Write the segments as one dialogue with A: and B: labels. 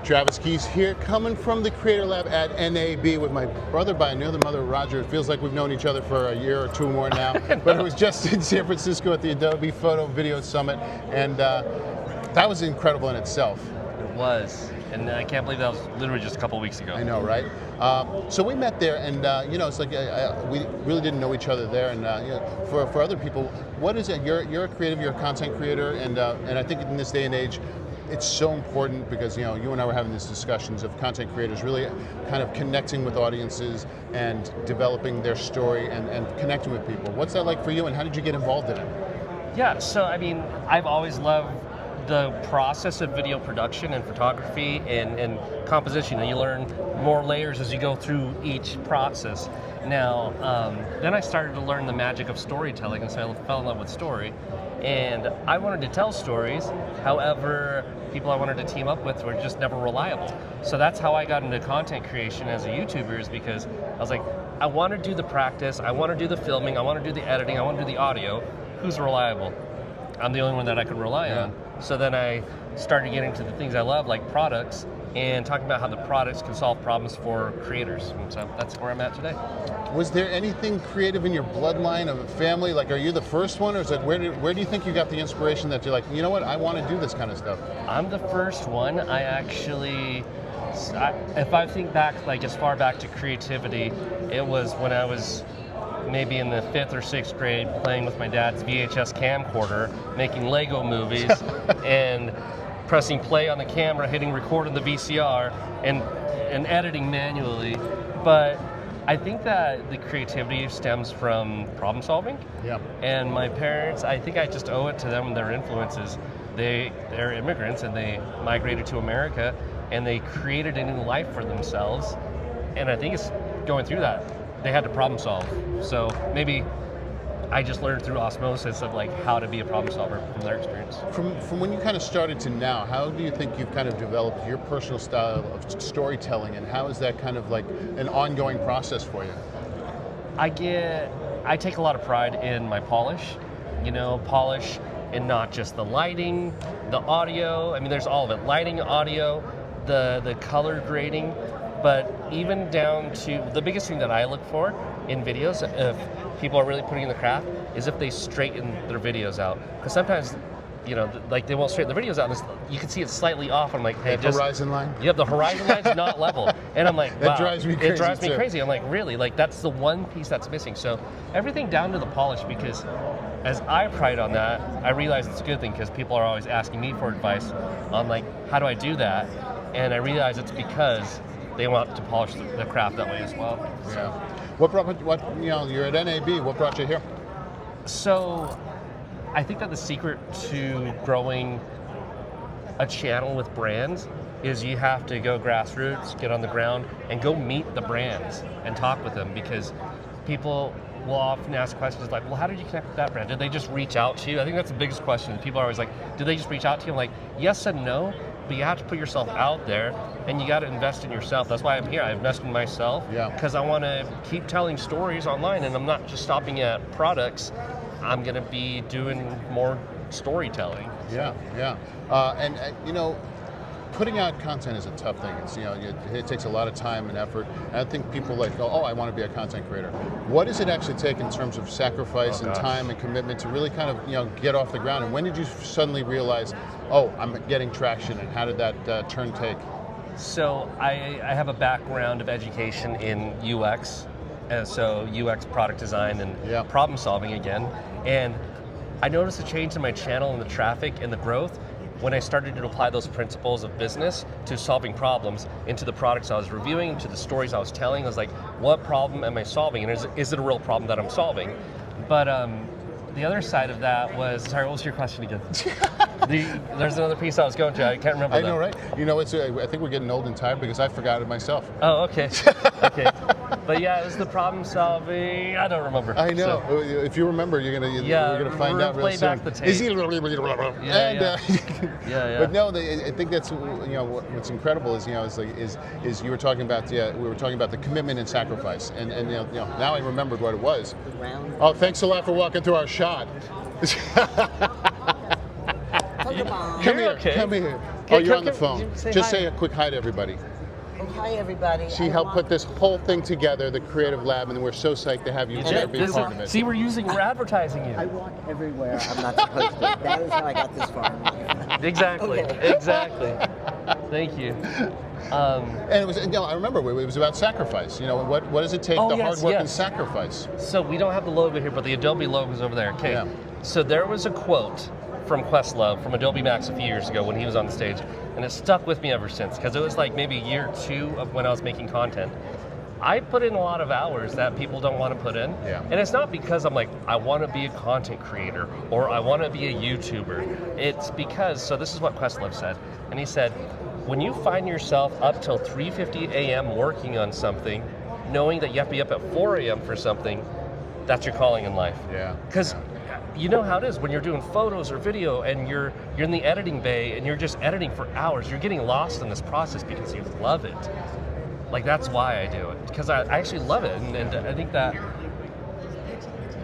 A: Travis Keys here, coming from the Creator Lab at NAB with my brother by another mother, Roger. It feels like we've known each other for a year or two more now, but it was just in San Francisco at the Adobe Photo Video Summit, and that was incredible in itself.
B: It was, and I can't believe that was literally just a couple weeks ago.
A: I know, right? So we met there, and it's like we really didn't know each other there. And for other people, what is it? You're a creative, you're a content creator, and I think in this day and age, it's so important because you and I were having these discussions of content creators really kind of connecting with audiences and developing their story and connecting with people. What's that like for you, and how did you get involved in it?
B: Yeah, so I mean, I've always loved the process of video production and photography and composition. You learn more layers as you go through each process. Now, then I started to learn the magic of storytelling, and so I fell in love with story. And I wanted to tell stories, however, people I wanted to team up with were just never reliable. So that's how I got into content creation as a YouTuber, is because I was like, I want to do the practice, I want to do the filming, I want to do the editing, I want to do the audio. Who's reliable? I'm the only one that I could rely on. So then I started getting to the things I love, like products, and talking about how the products can solve problems for creators. And so that's where I'm at today.
A: Was there anything creative in your bloodline of a family? Like, are you the first one, or is it where do you think you got the inspiration that you're like, you know what, I want to do this kind of stuff?
B: I'm the first one. If I think back, like as far back to creativity, it was when I was maybe in the 5th or 6th grade playing with my dad's VHS camcorder, making Lego movies, and pressing play on the camera, hitting record on the VCR, and editing manually. But I think that the creativity stems from problem solving.
A: Yeah. And
B: my parents, I think I just owe it to them and their influences. They're immigrants, and they migrated to America, and they created a new life for themselves. And I think it's going through that. They had to problem solve. So maybe I just learned through osmosis of like how to be a problem solver from their experience.
A: From when you kind of started to now, how do you think you've kind of developed your personal style of storytelling, and how is that kind of like an ongoing process for you?
B: I take a lot of pride in my polish, polish in not just the lighting, the audio. I mean, there's all of it: lighting, audio, the color grading. But even down to the biggest thing that I look for in videos, if people are really putting in the craft, is if they straighten their videos out. Because sometimes, like they won't straighten the videos out, and you can see it's slightly off. I'm like, hey,
A: horizon line?
B: Yeah, the horizon line's not level. And I'm like, wow.
A: That drives me crazy.
B: It drives me crazy. I'm like, really? Like, that's the one piece that's missing. So everything down to the polish, because as I pride on that, I realize it's a good thing because people are always asking me for advice on like, how do I do that? And I realize it's because they want to polish the craft that way as well.
A: Yeah. You're at NAB. What brought you here?
B: So, I think that the secret to growing a channel with brands is you have to go grassroots, get on the ground, and go meet the brands and talk with them, because people will often ask questions like, well, how did you connect with that brand? Did they just reach out to you? I think that's the biggest question. People are always like, did they just reach out to you? I'm like, yes and no. But you have to put yourself out there, and you got to invest in yourself. That's why I'm here. I invest in myself because I want to keep telling stories online, and I'm not just stopping at products. I'm going to be doing more storytelling.
A: Yeah. Putting out content is a tough thing. It's it takes a lot of time and effort. And I think people like go, oh, I want to be a content creator. What does it actually take in terms of sacrifice and time and commitment to really kind of get off the ground? And when did you suddenly realize, oh, I'm getting traction? And how did that turn take?
B: So I have a background of education in UX, and so UX product design and problem solving again. And I noticed a change in my channel and the traffic and the growth when I started to apply those principles of business to solving problems into the products I was reviewing, to the stories I was telling. I was like, what problem am I solving? And is it a real problem that I'm solving? But the other side of that was, sorry, what was your question again? There's another piece I was going to, I can't remember
A: I know, right? I think we're getting old and tired because I forgot it myself.
B: Oh, okay. Okay. But yeah, it was the problem solving. I don't remember.
A: I know. So, if you remember, we're gonna find out real soon.
B: Back the tape. Is he?
A: Yeah. But no, I think that's what's incredible is is you were talking about we were talking about the commitment and sacrifice, and now I remembered what it was. Oh, thanks a lot for walking through our shot. Come here. Oh, you're on the phone. Just
B: hi.
A: say a quick hi to everybody.
C: Oh, hi, everybody.
A: She helped put this whole thing together, the Creative Lab, and we're so psyched to have you here be part of it.
B: See, we're advertising you.
C: I walk everywhere I'm not supposed to. That is how I got this far in life.
B: Exactly.
C: Okay.
B: Exactly. Thank you.
A: And it was, I remember it was about sacrifice. What does it take, the hard work and sacrifice?
B: So we don't have the logo here, but the Adobe logo is over there. Okay.
A: Yeah.
B: So there was a quote from Questlove from Adobe Max a few years ago when he was on the stage, and it stuck with me ever since because it was like maybe a year or two of when I was making content. I put in a lot of hours that people don't want to put in.
A: Yeah.
B: And it's not because I'm like, I want to be a content creator or I want to be a YouTuber. It's because, so this is what Questlove said, and he said, when you find yourself up till 3:50 a.m. working on something, knowing that you have to be up at 4 a.m. for something, that's your calling in life.
A: Yeah.
B: Because you know how it is when you're doing photos or video and you're in the editing bay and you're just editing for hours. You're getting lost in this process because you love it. Like, that's why I do it, because I actually love it, and I think that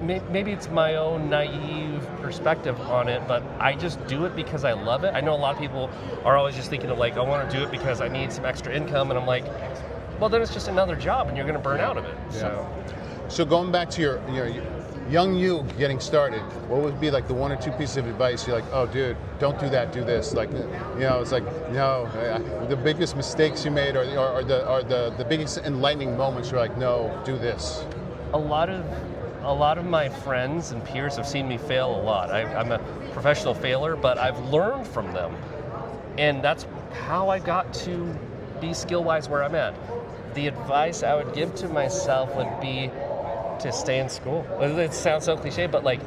B: maybe it's my own naive perspective on it, but I just do it because I love it. I know a lot of people are always just thinking of like, I want to do it because I need some extra income, and I'm like, well, then it's just another job and you're going to burn out of it.
A: Yeah. So going back to your young you getting started, what would be like the one or two pieces of advice you're like, oh dude, don't do that, do this? Like, it's like, no, the biggest mistakes you made or the biggest enlightening moments you're like, no, do this.
B: A lot of my friends and peers have seen me fail a lot. I'm a professional failure, but I've learned from them. And that's how I got to be skill-wise where I'm at. The advice I would give to myself would be to stay in school. It sounds so cliche, but like,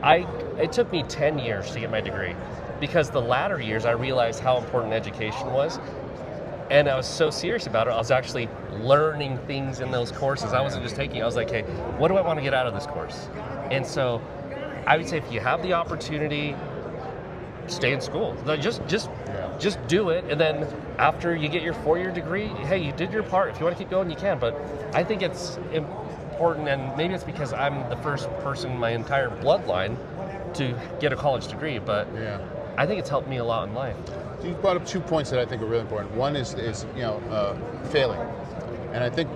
B: it took me 10 years to get my degree because the latter years I realized how important education was. And I was so serious about it, I was actually learning things in those courses. I wasn't just taking it. I was like, hey, what do I want to get out of this course? And so I would say if you have the opportunity, stay in school. Just do it. And then after you get your 4-year degree, hey, you did your part. If you want to keep going, you can. But I think it's important, and maybe it's because I'm the first person in my entire bloodline to get a college degree, but I think it's helped me a lot in life.
A: You brought up 2 points that I think are really important. One is failing, and I think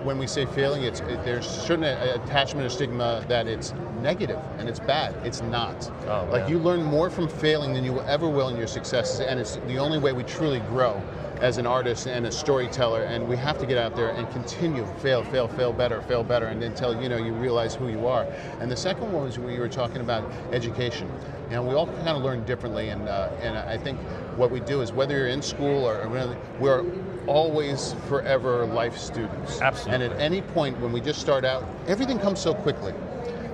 A: when we say failing, there's certain attachment or stigma that it's negative and it's bad. It's not.
B: Oh,
A: like
B: man.
A: you learn more from failing than you ever will in your successes, and it's the only way we truly grow as an artist and a storyteller. And we have to get out there and continue fail better, and until you realize who you are. And the second one was when you were talking about education. We all kind of learn differently, and I think what we do is whether you're in school or we're always forever life students.
B: Absolutely.
A: And at any point when we just start out, everything comes so quickly.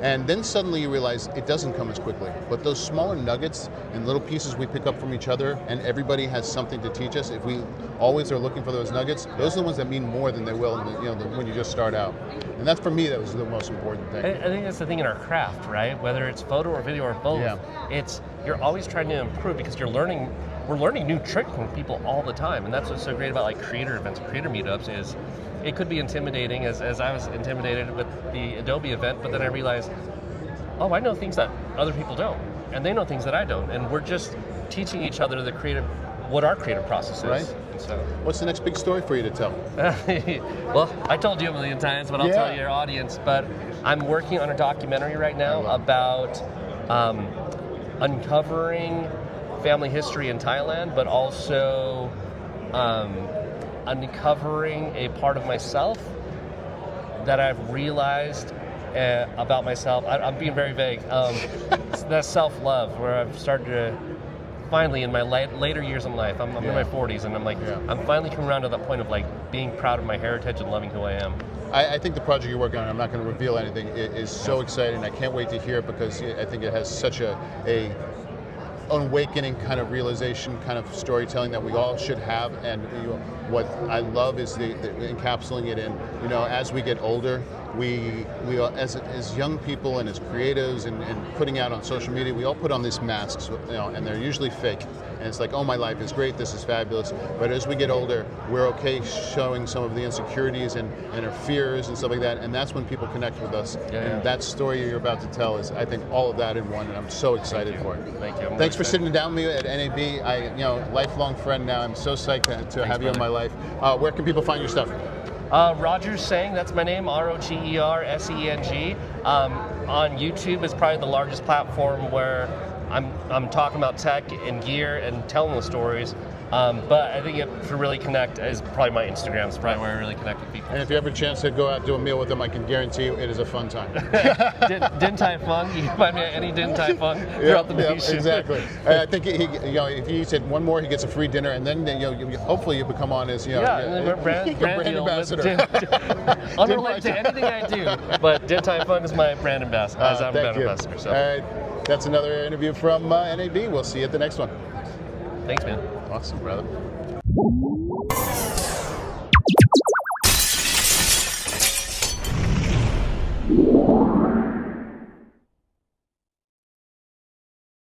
A: And then suddenly you realize it doesn't come as quickly. But those smaller nuggets and little pieces we pick up from each other, and everybody has something to teach us. If we always are looking for those nuggets, those are the ones that mean more than they will when you just start out. And that's, for me, that was the most important thing.
B: I think that's the thing in our craft, right? Whether it's photo or video or both, you're always trying to improve because we're learning new tricks from people all the time. And that's what's so great about like creator events, creator meetups is it could be intimidating as I was intimidated with the Adobe event, but then I realized, oh, I know things that other people don't, and they know things that I don't, and we're just teaching each other what our creative process is.
A: Right.
B: So,
A: what's the next big story for you to tell?
B: well, I told you a million times, but I'll tell your audience. But I'm working on a documentary right now about uncovering family history in Thailand, but also uncovering a part of myself that I've realized about myself. I'm being very vague. That self-love, where I've started to finally, in my later years in life, I'm in my 40s, and I'm like, I'm finally coming around to that point of like being proud of my heritage and loving who I am.
A: I think the project you're working on, I'm not going to reveal anything, is so exciting. I can't wait to hear it because I think it has such a awakening kind of realization, kind of storytelling that we all should have. And what I love is the encapsulating it in, as we get older, as young people and as creatives and putting out on social media, we all put on these masks, and they're usually fake. And it's like, oh, my life is great, this is fabulous. But as we get older, we're okay showing some of the insecurities and our fears and stuff like that. And that's when people connect with us. And that story you're about to tell is, I think, all of that in one. And I'm so excited for it.
B: Thank you.
A: Thanks for sitting down with me at NAB. Lifelong friend now. I'm so psyched to have you in my life. Where can people find your stuff?
B: Roger Seng, that's my name, ROGERSENG. On YouTube is probably the largest platform where I'm talking about tech and gear and telling the stories. But I think to really connect is probably my Instagram. It's probably where I really connect with people.
A: And if you have a chance to go out and do a meal with them, I can guarantee you it is a fun time.
B: Din Tai Fung, you can find me at any Din Tai Fung throughout the nation.
A: Exactly. I think if he said one more, he gets a free dinner, and then hopefully you become on as
B: brand deal
A: ambassador.
B: Unrelated to anything I do, but Din Tai Fung is my brand ambassador. As I'm a brand ambassador. So.
A: All right, that's another interview from NAB. We'll see you at the next one.
B: Thanks, man.
A: Awesome, brother.